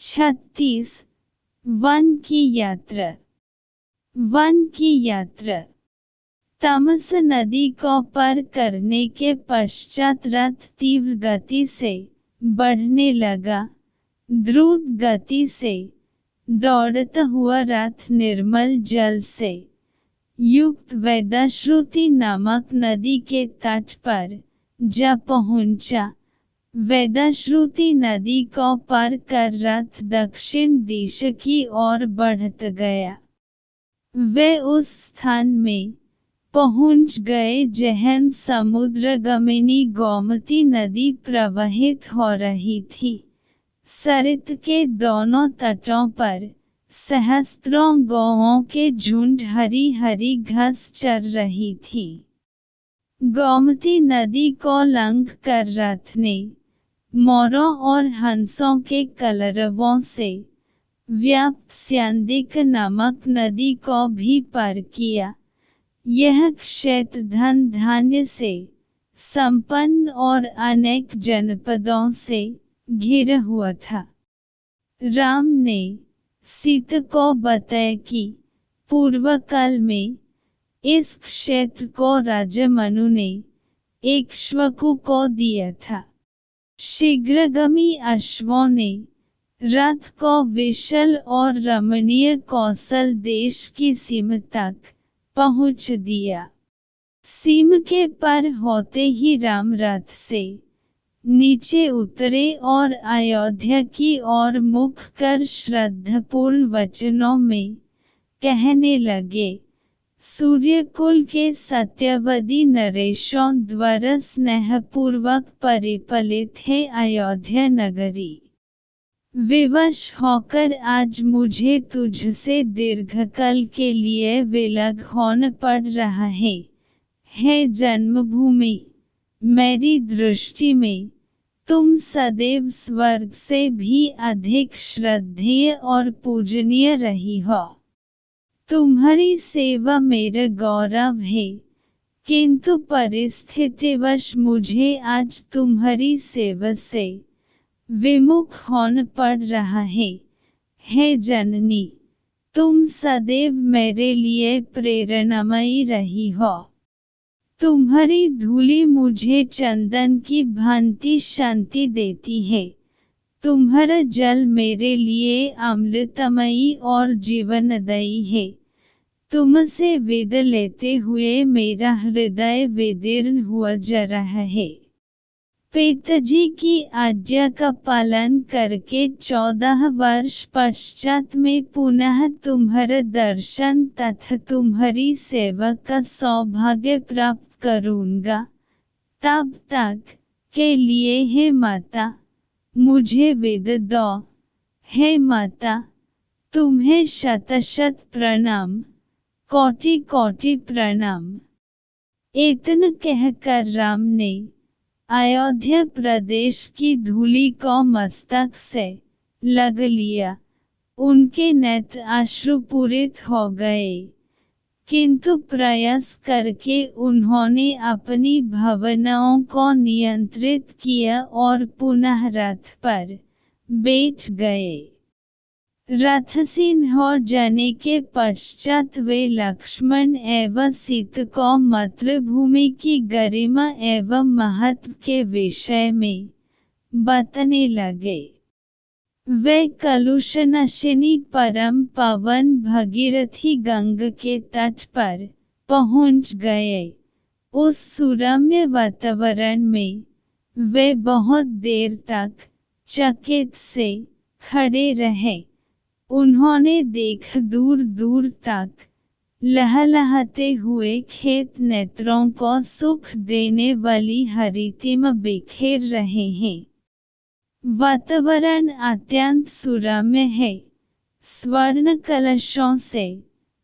36 one की यात्रा। One की यात्रा। तमस नदी को पार करने के पश्चात रथ तीव्र गति से बढ़ने लगा। द्रुत गति से दौड़ता हुआ रथ निर्मल जल से युक्त वेदश्रुति नामक नदी के तट पर जा पहुंचा। वेदश्रुति नदी को पार कर रथ दक्षिण दिशा की ओर बढ़ता गया। वे उस स्थान में पहुंच गए जहां समुद्रगामिनी गोमती नदी प्रवाहित हो रही थी। सरित के दोनों तटों पर सहस्त्रों गौओं के झुंड हरी हरी घास चर रही थी। गोमती नदी को लंघ कर रथ ने मोरों और हंसों के कलरवों से व्याप्त स्यांदिक नामक नदी को भी पार किया। यह क्षेत्र धन धान्य से संपन्न और अनेक जनपदों से घिरा हुआ था। राम ने सीता को बताया कि पूर्व काल में इस क्षेत्र को राजा मनु ने इक्ष्वाकु को दिया था। शीघ्रगामी अश्वों ने रथ को विशाल और रमणीय कौशल देश की सीमा तक पहुंच दिया। सीमा के पार होते ही राम रथ से नीचे उतरे और अयोध्या की ओर मुख कर श्रद्धापूर्ण वचनों में कहने लगे। सूर्यकुल के सत्यवती नरेशों द्वारा स्नेहपूर्वक परिपालित है अयोध्या नगरी। विवश होकर आज मुझे तुझसे दीर्घकाल के लिए विलग होना पड़ रहा है। हे जन्मभूमि, मेरी दृष्टि में तुम सदैव स्वर्ग से भी अधिक श्रद्धेय और पूजनीय रही हो। तुम्हारी सेवा मेरा गौरव है, किंतु परिस्थितिवश मुझे आज तुम्हारी सेवा से विमुख होना पड़ रहा है। हे जननी, तुम सदैव मेरे लिए प्रेरणामयी रही हो। तुम्हारी धूली मुझे चंदन की भांति शांति देती है। तुम्हारा जल मेरे लिए अमृतमयी और जीवनदायी है। तुमसे विदा लेते हुए मेरा हृदय विदीर्ण हुआ जा रहा है। पिताजी की आज्ञा का पालन करके 14 वर्ष पश्चात मैं पुनः तुम्हारा दर्शन तथा तुम्हारी सेवा का सौभाग्य प्राप्त करूंगा। तब तक के लिए हे माता, मुझे विदा दो। हे माता, तुम्हें शत शत प्रणाम, कोटि कोटि प्रणाम। इतना कहकर राम ने अयोध्या प्रदेश की धूलि को मस्तक से लग लिया। उनके नेत्र अश्रुपूरित हो गए, किंतु प्रयास करके उन्होंने अपनी भावनाओं को नियंत्रित किया और पुनः रथ पर बैठ गए। रथसीन हो जाने के पश्चात वे लक्ष्मण एवं सीता को मातृभूमि की गरिमा एवं महत्व के विषय में बताने लगे। वे कलुषनाशिनी परम पावन भगीरथी गंगा के तट पर पहुंच गए। उस सुरम्य वातावरण में वे बहुत देर तक चकित से खड़े रहे। उन्होंने देखा दूर दूर तक लहलहाते हुए खेत नेत्रों को सुख देने वाली हरितिमा बिखेर रहे हैं। वातावरण अत्यंत सुरम्य है। स्वर्ण कलशों से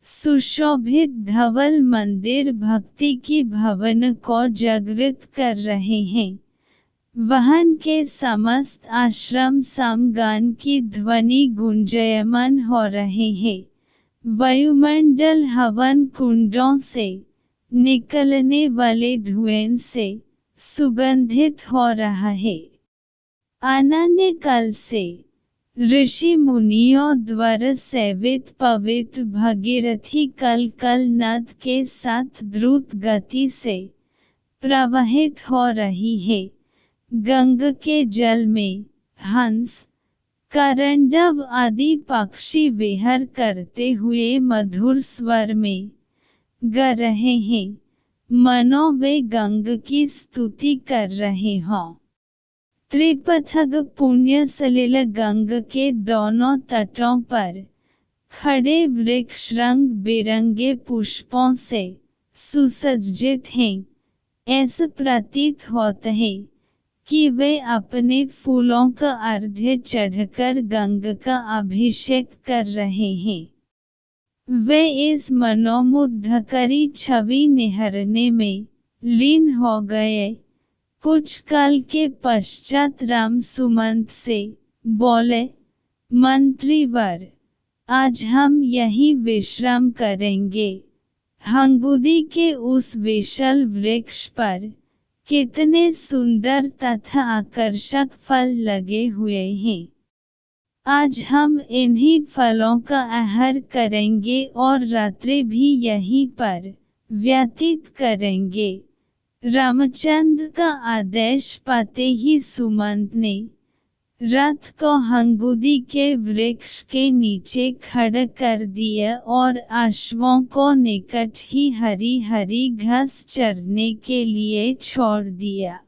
सुशोभित धवल मंदिर भक्ति की भावना को जागृत कर रहे हैं। वहां के समस्त आश्रम समगान की ध्वनि गुंजयमान हो रहे हैं। वायुमंडल हवन कुंडों से निकलने वाले धुएं से सुगंधित हो रहा है। अनन्य काल से ऋषि मुनियों द्वारा सेवित पवित्र भगीरथी कल कल नद के साथ द्रुत गति से प्रवाहित हो रही है। गंगा के जल में हंस, करंडव आदि पक्षी विहर करते हुए मधुर स्वर में गा रहे हैं, मानो वे गंगा की स्तुति कर रहे हों। त्रिपथग पुण्य सलिल गंगा के दोनों तटों पर खड़े वृक्ष रंग बिरंगे पुष्पों से सुसज्जित हैं। ऐसा प्रतीत होता है कि वे अपने फूलों का अर्घ्य चढ़कर गंगा का अभिषेक कर रहे हैं। वे इस मनोमुग्धकारी छवि निहारने में लीन हो गए। कुछ काल के पश्चात राम सुमंत से बोले, मंत्रीवर, आज हम यहीं विश्राम करेंगे। हंगुदी के उस विशाल वृक्ष पर कितने सुंदर तथा आकर्षक फल लगे हुए हैं। आज हम इन्हीं फलों का आहार करेंगे और रात्रि भी यहीं पर व्यतीत करेंगे। रामचंद्र का आदेश पाते ही सुमंत ने रथ को हंगुदी के वृक्ष के नीचे खड़ा कर दिया और अश्वों को निकट ही हरी हरी घास चरने के लिए छोड़ दिया।